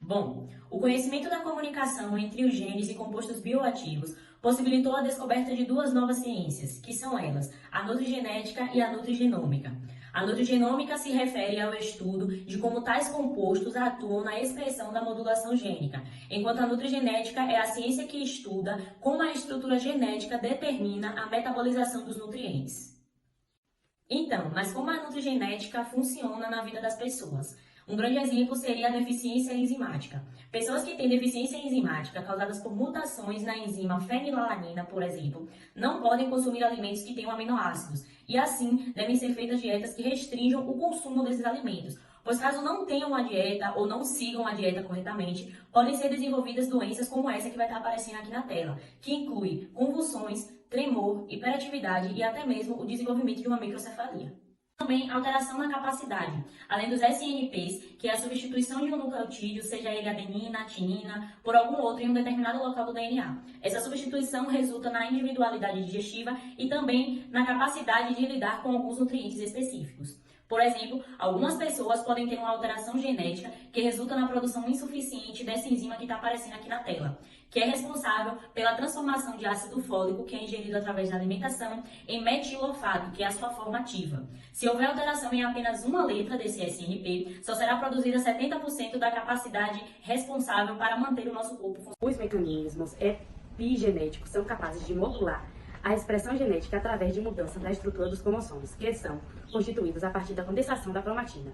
Bom, o conhecimento da comunicação entre os genes e compostos bioativos possibilitou a descoberta de duas novas ciências, que são elas, a nutrigenética e a nutrigenômica. A nutrigenômica se refere ao estudo de como tais compostos atuam na expressão da modulação gênica, enquanto a nutrigenética é a ciência que estuda como a estrutura genética determina a metabolização dos nutrientes. Então, mas como a nutrigenética funciona na vida das pessoas? Um grande exemplo seria a deficiência enzimática. Pessoas que têm deficiência enzimática causadas por mutações na enzima fenilalanina, por exemplo, não podem consumir alimentos que tenham aminoácidos e, assim, devem ser feitas dietas que restringam o consumo desses alimentos, pois caso não tenham uma dieta ou não sigam a dieta corretamente, podem ser desenvolvidas doenças como essa que vai estar aparecendo aqui na tela, que inclui convulsões, tremor, hiperatividade e até mesmo o desenvolvimento de uma microcefalia. Também alteração na capacidade, além dos SNPs, que é a substituição de um nucleotídeo, seja ele adenina, timina, por algum outro em um determinado local do DNA. Essa substituição resulta na individualidade digestiva e também na capacidade de lidar com alguns nutrientes específicos. Por exemplo, algumas pessoas podem ter uma alteração genética que resulta na produção insuficiente dessa enzima que está aparecendo aqui na tela, que é responsável pela transformação de ácido fólico, que é ingerido através da alimentação, em metilofado, que é a sua forma ativa. Se houver alteração em apenas uma letra desse SNP, só será produzida 70% da capacidade responsável para manter o nosso corpo funcionando. Os mecanismos epigenéticos são capazes de modular a expressão genética através de mudança da estrutura dos cromossomos, que são constituídos a partir da condensação da cromatina,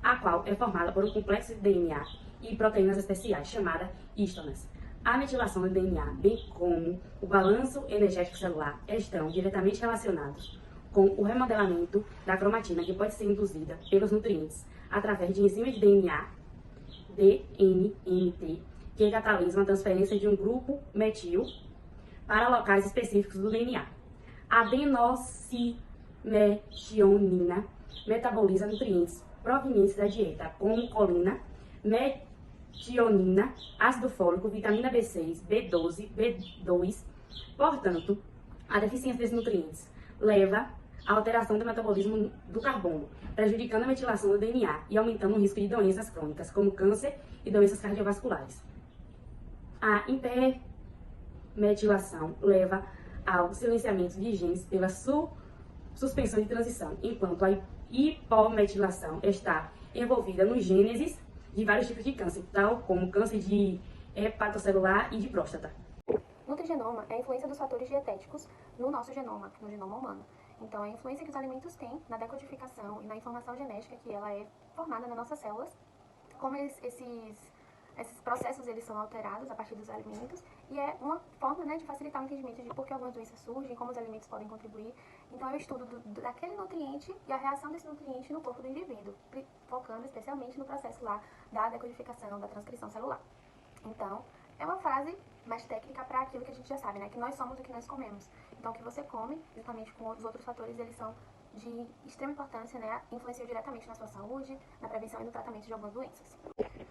a qual é formada por um complexo de DNA e proteínas especiais, chamada histonas. A metilação do DNA, bem como o balanço energético celular, estão diretamente relacionados com o remodelamento da cromatina, que pode ser induzida pelos nutrientes através de enzimas de DNA, DNMT, que catalisam a transferência de um grupo metil para locais específicos do DNA. A adenocimetionina metaboliza nutrientes provenientes da dieta, como colina, metionina, ácido fólico, vitamina B6, B12, B2. Portanto, a deficiência desses nutrientes leva à alteração do metabolismo do carbono, prejudicando a metilação do DNA e aumentando o risco de doenças crônicas, como câncer e doenças cardiovasculares. A hipermetilação leva ao silenciamento de genes pela suspensão de transição, enquanto a hipometilação está envolvida nos gênesis de vários tipos de câncer, tal como câncer de hepatocelular e de próstata. Nutrigenoma é a influência dos fatores dietéticos no nosso genoma, no genoma humano. Então, é a influência que os alimentos têm na decodificação e na informação genética que ela é formada nas nossas células, como esses processos eles são alterados a partir dos alimentos, e é uma forma, né, de facilitar o entendimento de por que algumas doenças surgem, como os alimentos podem contribuir. Então é o estudo daquele nutriente e a reação desse nutriente no corpo do indivíduo, focando especialmente no processo lá da decodificação, da transcrição celular. Então, é uma frase mais técnica para aquilo que a gente já sabe, né, que nós somos o que nós comemos. Então o que você come, juntamente com os outros fatores, eles são de extrema importância, né, influenciam diretamente na sua saúde, na prevenção e no tratamento de algumas doenças.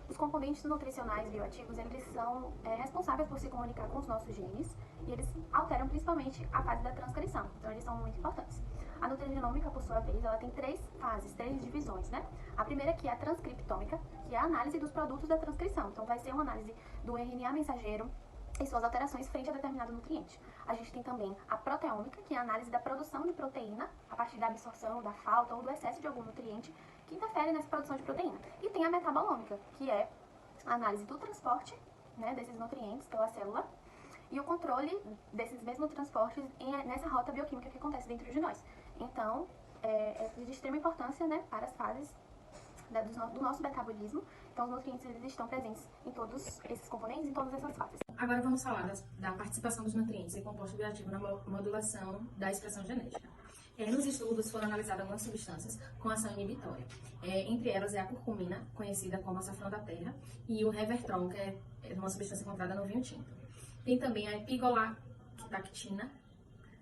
Os componentes nutricionais bioativos, eles são responsáveis por se comunicar com os nossos genes e eles alteram principalmente a fase da transcrição, então eles são muito importantes. A nutrigenômica, por sua vez, ela tem três fases, três divisões, né? A primeira que é a transcriptômica, que é a análise dos produtos da transcrição, então vai ser uma análise do RNA mensageiro e suas alterações frente a determinado nutriente. A gente tem também a proteômica, que é a análise da produção de proteína a partir da absorção, da falta ou do excesso de algum nutriente que interfere nessa produção de proteína. E tem a metabolômica, que é a análise do transporte, né, desses nutrientes pela célula e o controle desses mesmos transportes nessa rota bioquímica que acontece dentro de nós. Então, é de extrema importância, né, para as fases do nosso metabolismo. Então, os nutrientes eles estão presentes em todos esses componentes, em todas essas fases. Agora vamos falar da participação dos nutrientes e compostos bioativos na modulação da expressão genética. Nos estudos foram analisadas algumas substâncias com ação inibitória. Entre elas é a curcumina, conhecida como açafrão da terra, e o revertron, que é uma substância encontrada no vinho tinto. Tem também a epigolactina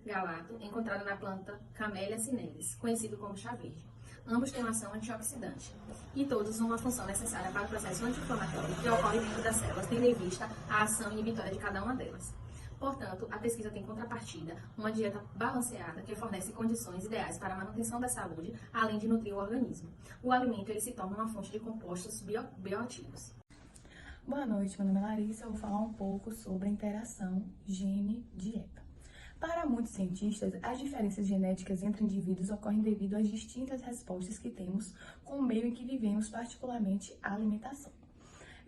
galato, encontrada na planta Camellia cineris, conhecido como chá verde. Ambos têm uma ação antioxidante e todos uma função necessária para o processo anti-inflamatório que ocorre dentro das células, tendo em vista a ação inibitória de cada uma delas. Portanto, a pesquisa tem contrapartida uma dieta balanceada que fornece condições ideais para a manutenção da saúde, além de nutrir o organismo. O alimento ele se torna uma fonte de compostos bioativos. Boa noite, meu nome é Larissa. Eu vou falar um pouco sobre a interação gene-dieta. Para muitos cientistas, as diferenças genéticas entre indivíduos ocorrem devido às distintas respostas que temos com o meio em que vivemos, particularmente a alimentação.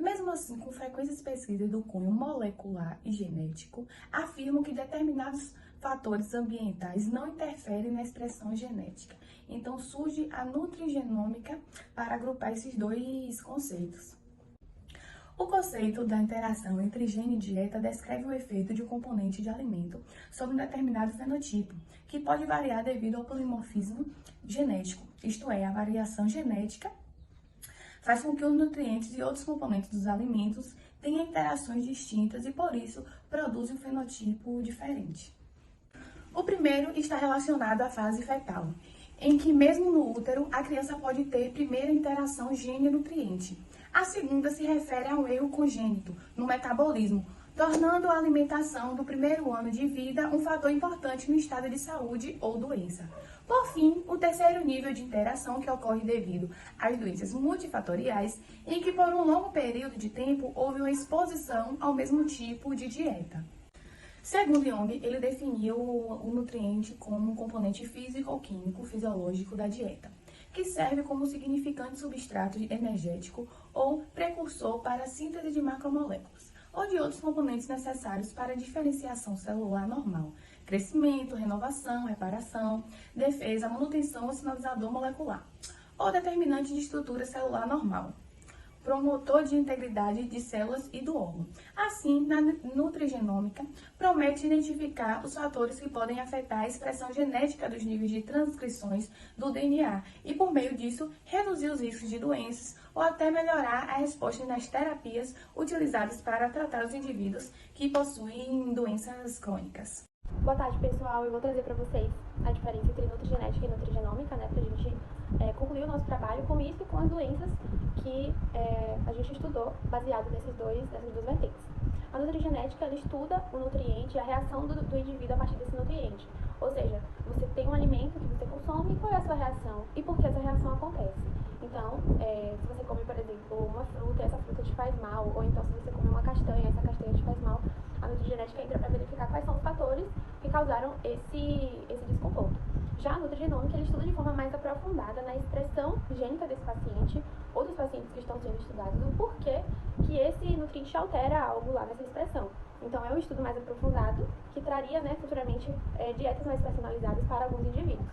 Mesmo assim, com frequências pesquisas do cunho molecular e genético, afirmam que determinados fatores ambientais não interferem na expressão genética. Então surge a nutrigenômica para agrupar esses dois conceitos. O conceito da interação entre gene e dieta descreve o efeito de um componente de alimento sobre um determinado fenotipo, que pode variar devido ao polimorfismo genético, isto é, a variação genética faz com que os nutrientes e outros componentes dos alimentos tenham interações distintas e, por isso, produzem um fenotipo diferente. O primeiro está relacionado à fase fetal, em que mesmo no útero, a criança pode ter primeira interação gene-nutriente. A segunda se refere a um erro congênito no metabolismo, tornando a alimentação do primeiro ano de vida um fator importante no estado de saúde ou doença. Por fim, o terceiro nível de interação que ocorre devido às doenças multifatoriais, em que por um longo período de tempo houve uma exposição ao mesmo tipo de dieta. Segundo Jung, ele definiu o nutriente como um componente físico-químico fisiológico da dieta, que serve como significante substrato energético ou precursor para a síntese de macromoléculas ou de outros componentes necessários para a diferenciação celular normal, crescimento, renovação, reparação, defesa, manutenção ou sinalizador molecular, ou determinante de estrutura celular normal, promotor de integridade de células e do órgão. Assim, na nutrigenômica, promete identificar os fatores que podem afetar a expressão genética dos níveis de transcrições do DNA e, por meio disso, reduzir os riscos de doenças ou até melhorar a resposta nas terapias utilizadas para tratar os indivíduos que possuem doenças crônicas. Boa tarde, pessoal. Eu vou trazer para vocês a diferença entre nutrigenética e nutrigenômica, né, para a gente concluir o nosso trabalho com isso e com as doenças que a gente estudou baseado nessas duas vertentes. A nutrigenética, ela estuda o nutriente e a reação do indivíduo a partir desse nutriente. Ou seja, você tem um alimento que você consome e qual é a sua reação e por que essa reação acontece. Então, se você come, por exemplo, uma fruta e essa fruta te faz mal, ou então se você come uma castanha e essa castanha te faz mal, a nutrigenética entra para verificar quais são os fatores que causaram esse desconforto. Já a nutrigenômica, ele estuda de forma mais aprofundada na expressão gênica desse paciente ou dos pacientes que estão sendo estudados, o porquê que esse nutriente altera algo lá nessa expressão. Então, é um estudo mais aprofundado que traria, né, futuramente, dietas mais personalizadas para alguns indivíduos.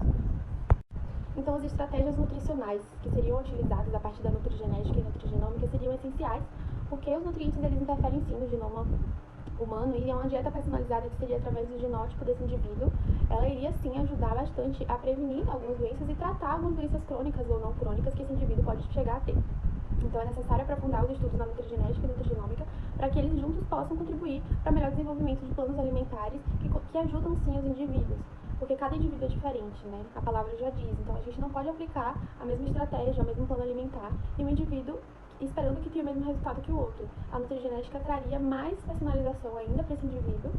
Então, as estratégias nutricionais que seriam utilizadas a partir da nutrigenética e nutrigenômica seriam essenciais, porque os nutrientes eles interferem sim no genoma humano e uma dieta personalizada que seria através do genótipo desse indivíduo, ela iria sim ajudar bastante a prevenir algumas doenças e tratar algumas doenças crônicas ou não crônicas que esse indivíduo pode chegar a ter. Então, é necessário aprofundar os estudos na nutrigenética e nutrigenômica para que eles juntos possam contribuir para o melhor desenvolvimento de planos alimentares que ajudam sim os indivíduos. Porque cada indivíduo é diferente, né? A palavra já diz. Então, a gente não pode aplicar a mesma estratégia, o mesmo plano alimentar em um indivíduo esperando que tenha o mesmo resultado que o outro. A nutrigenética traria mais personalização ainda para esse indivíduo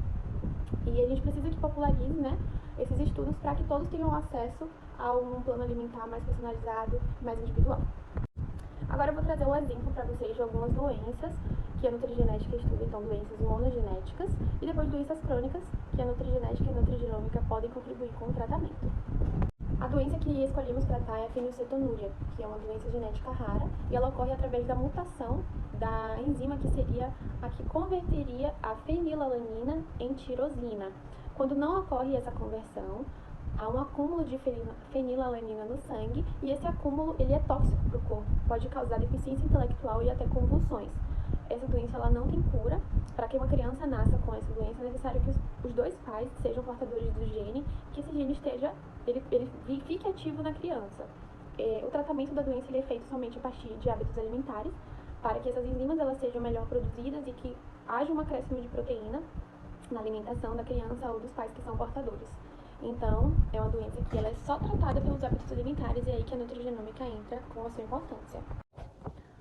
e a gente precisa que popularize, né, esses estudos para que todos tenham acesso a um plano alimentar mais personalizado, mais individual. Agora eu vou trazer um exemplo para vocês de algumas doenças que a nutrigenética estuda, então doenças monogenéticas, e depois doenças crônicas que a nutrigenética e a nutrigenômica podem contribuir com o tratamento. A doença que escolhemos tratar é a fenilcetonúria, que é uma doença genética rara e ela ocorre através da mutação da enzima que seria a que converteria a fenilalanina em tirosina. Quando não ocorre essa conversão, há um acúmulo de fenilalanina no sangue e esse acúmulo ele é tóxico para o corpo, pode causar deficiência intelectual e até convulsões. Essa doença ela não tem cura. Para que uma criança nasça com essa doença, é necessário que os dois pais sejam portadores do gene, que esse gene ele fique ativo na criança. O tratamento da doença ele é feito somente a partir de hábitos alimentares, para que essas enzimas elas sejam melhor produzidas e que haja um acréscimo de proteína na alimentação da criança ou dos pais que são portadores. Então, é uma doença que ela é só tratada pelos hábitos alimentares e é aí que a nutrigenômica entra com a sua importância.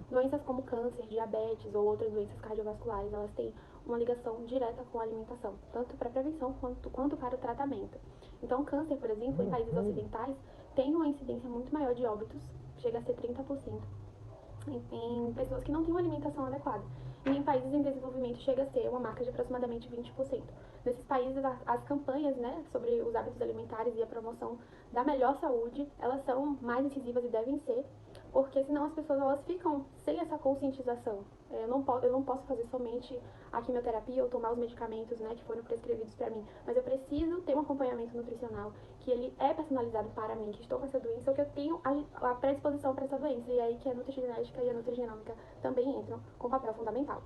Doenças como câncer, diabetes ou outras doenças cardiovasculares, elas têm uma ligação direta com a alimentação, tanto para a prevenção quanto para o tratamento. Então, câncer, por exemplo, em países ocidentais, tem uma incidência muito maior de óbitos, chega a ser 30%, em pessoas que não têm uma alimentação adequada. e em países em desenvolvimento chega a ser uma marca de aproximadamente 20%. Nesses países, as campanhas, né, sobre os hábitos alimentares e a promoção da melhor saúde, elas são mais incisivas e devem ser, porque senão as pessoas elas ficam sem essa conscientização. Eu não posso fazer somente a quimioterapia ou tomar os medicamentos, né, que foram prescrevidos para mim, mas eu preciso ter um acompanhamento nutricional, que ele é personalizado para mim, que estou com essa doença ou que eu tenho a predisposição para essa doença. E é aí que a nutrigenética e a nutrigenômica também entram com papel fundamental.